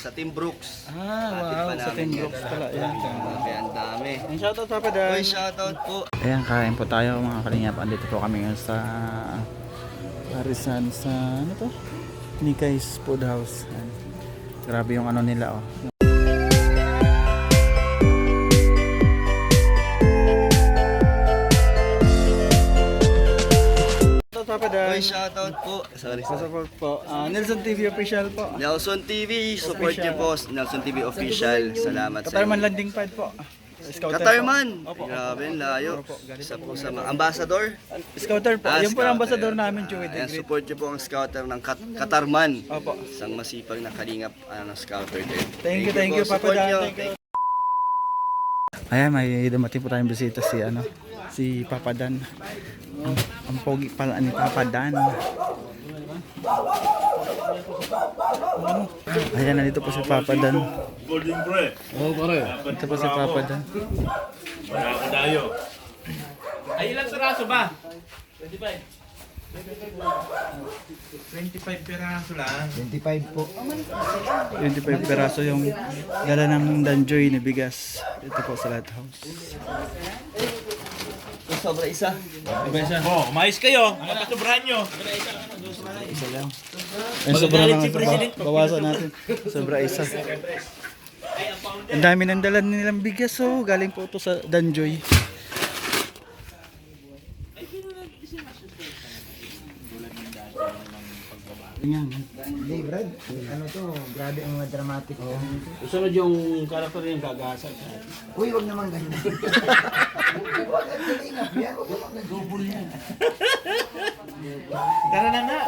Sa Team Brooks. Wow, sa Team Brooks pala. Ayan. Kaya ang dami. Shoutout sa Padan. Uy, shoutout po. Ayan, kain po tayo mga kalingap. Andito po kami ngayon sa Parisan sa ano to? Nikai's Food House. Ayan. Grabe yung ano nila oh. Uy, shoutout po. Sorry. Support po. Nelson TV official po. Nelson TV, support niyo po. Nelson TV official. Salamat sa Katarman inyo. Landing Pad po. Scouter Katarman. po. Opo. Grabe, layo. Isa po sa mga ambassador. Scouter po. Yung po ang ambassador namin, Joey Ayan, the Great. support niyo po ang scouter ng Katarman. Opo. Isang masipag na kalingap ng scouter din. Thank po. you, Papa Support Dan. niyo. Thank you. Ayan, may dumating po tayong bisita si Papa Dan. Ang pogi pala ni Papa Dan. Ayan, nandito po si Papa Dan. Golden bread. Oo, pare. Ito po si Papa Dan. Wala ko tayo. Ay, ilang saraso ba? 25. 25 piraso lang. 25 po. 25 peraso yung dala ng Danjoy na bigas. Ito po sa Lighthouse. Sobra isa. Oh, umayos kayo. Papasobrahan nyo. Isa lang. Ay, sobra lang ito. Bawasan natin. Sobra isa. Ang dami ng dala nilang bigas oh. Galing po ito sa Danjoy. Hindi, Brad. Ano to? Grabe ang mga dramatic. Sunod yung karakter yung gagasan. Uy, wag naman ganyan. Wag ang kalingap yan. Wag naman ganyan. Double yan. Tara na na!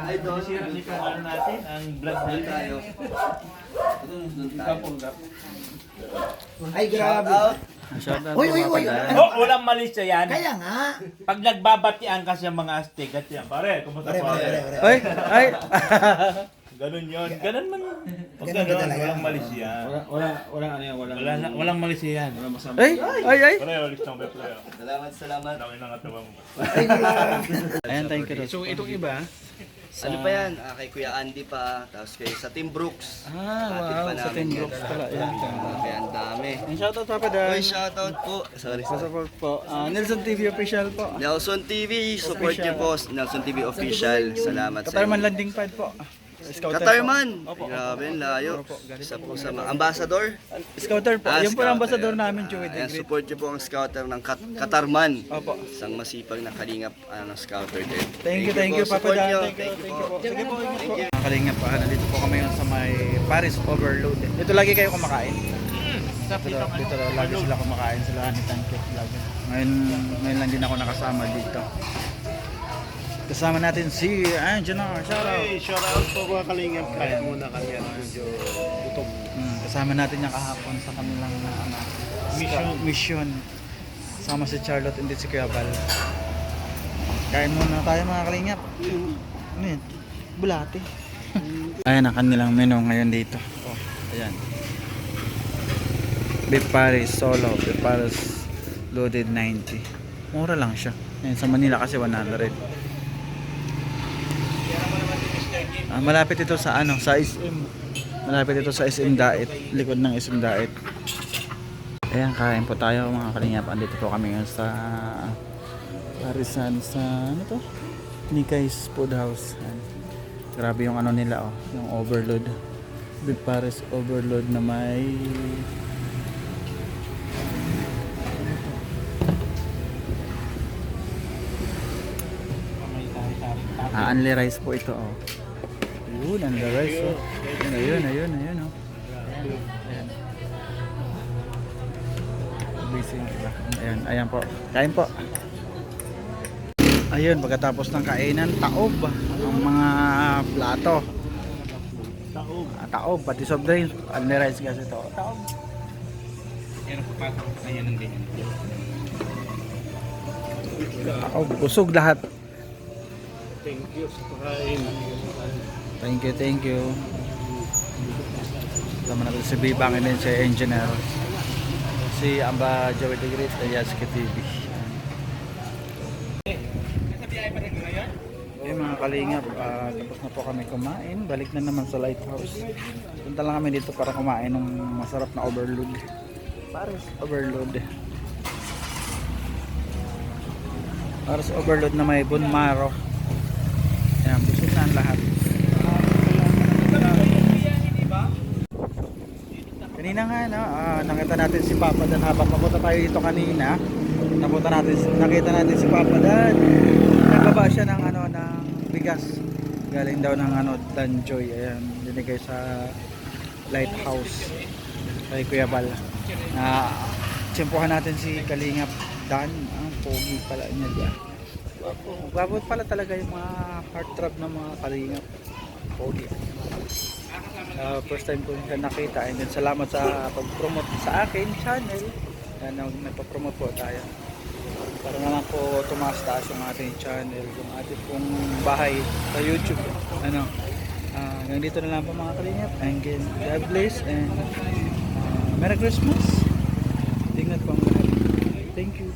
Ay, doon siya ano natin, ang vlog natin. Tayo. Ay, grabe. Shoutout Uy, po uy, Papa uy. Dan. Oh, walang malis yan. Kaya nga. Pag nagbabatian kasi ang mga astig at yan. Pare, kumusta Pare, pare, pare? pare, pare. Ay, ay. Ganun yun. Ganun man. Pag Ganun ka ganun, talaga. walang malis yan. Walang ano yan, Walang malis yan. walang masama. Ay, ay. Pare, walis ng bep tayo. Salamat. Laki ng katawa mo. Ay, grabe. Ayan, thank you. So itong iba, Ano pa yan? Kay Kuya Andy pa. Tapos kay sa Team Brooks. Wow, sa Team Brooks pala. Ayan. Kaya ang dami. Shoutout sa Padan. Uy, shoutout po. Sorry. Support po. Nelson TV official po. Nelson TV, support niyo po. Nelson TV official. Salamat sa Katarman inyo. Landing Pad po. Scouter Katarman. po. Opo. Grabe, layo. Isa po sa mga ambassador. Scouter po. Yung po ang ambassador namin, Joey the Ayan, Great. support niyo po ang scouter ng Katarman. Opo. Isang masipag na kalingap ng scouter din. Thank you, Papa Support Dan. niyo. Thank you po. Thank you po. Thank you. Kalingap pa, nandito po kami ngayon sa may Paris Overload. Dito lagi kayo kumakain. Dito lagi sila kumakain sila ni Tanket lagi. Ngayon lang din ako nakasama dito. Kasama natin si Angela. Shoutout. hey, shout out po mga kalingap. Kahit muna kami at medyo gutom. Kasama natin niya kahapon sa kanilang mission. Sama si Charlotte and si Kuya Val. Kain muna tayo mga kalingap. Ano yun? Bulate. Ayan ang kanilang menu ngayon dito. Oh, ayan. Beef Paris solo. Beef Paris loaded 90. Mura lang siya. Ayan, sa Manila kasi 100. Malapit ito sa sa SM. Malapit ito sa SM Dait, likod ng SM Dait. Ayan, kain po tayo mga kalingap. Andito po kami ngayon sa Parisan sa ano to? Nikai's Food House. Ayan. Grabe yung ano nila oh, yung overload. Beef Paris overload na may only rice po ito oh. Yun, only rice oh. Ayun oh. Ayan. Busy yung iba. Ayan po. Kain po. Ayun, pagkatapos ng kainan, taob ang mga plato. Taob, pati soft drink. Only rice kasi ito. Taob. Taob, busog lahat. Thank you sa pagkain. Thank you. Sama natin si Bibang and then si Engineer. Si Amba Joey the Great, Yaski TV. Yung mga kalingap, tapos na po kami kumain. Balik na naman sa lighthouse. Punta lang kami dito para kumain ng masarap na overload. Pares overload. Pares overload na may bone marrow. Ayan, busog na ang lahat. Kanina nga, no, nakita natin si Papa Dan habang papunta tayo dito kanina. Nakita natin si Papa Dan. Nagbaba siya ng ano, ng bigas. Galing daw ng ano, Danjoy. Ayan, dinigay sa lighthouse kay Kuya Bal. Tsimpuhan natin si Kalingap Dan. Ang pogi pala niya dyan. Gabot pala talaga yung mga heartthrob ng mga Kalingap. Pogi. First time ko siya nakita, and then salamat sa pag-promote sa akin channel. Yan, nagpa-promote po tayo para naman po tumaas-taas yung ating channel, yung ating pong bahay sa YouTube. Ano, hanggang dito na lang po mga Kalingap. Again, God bless and Merry Christmas. Tingnan po ang lahat. Thank you.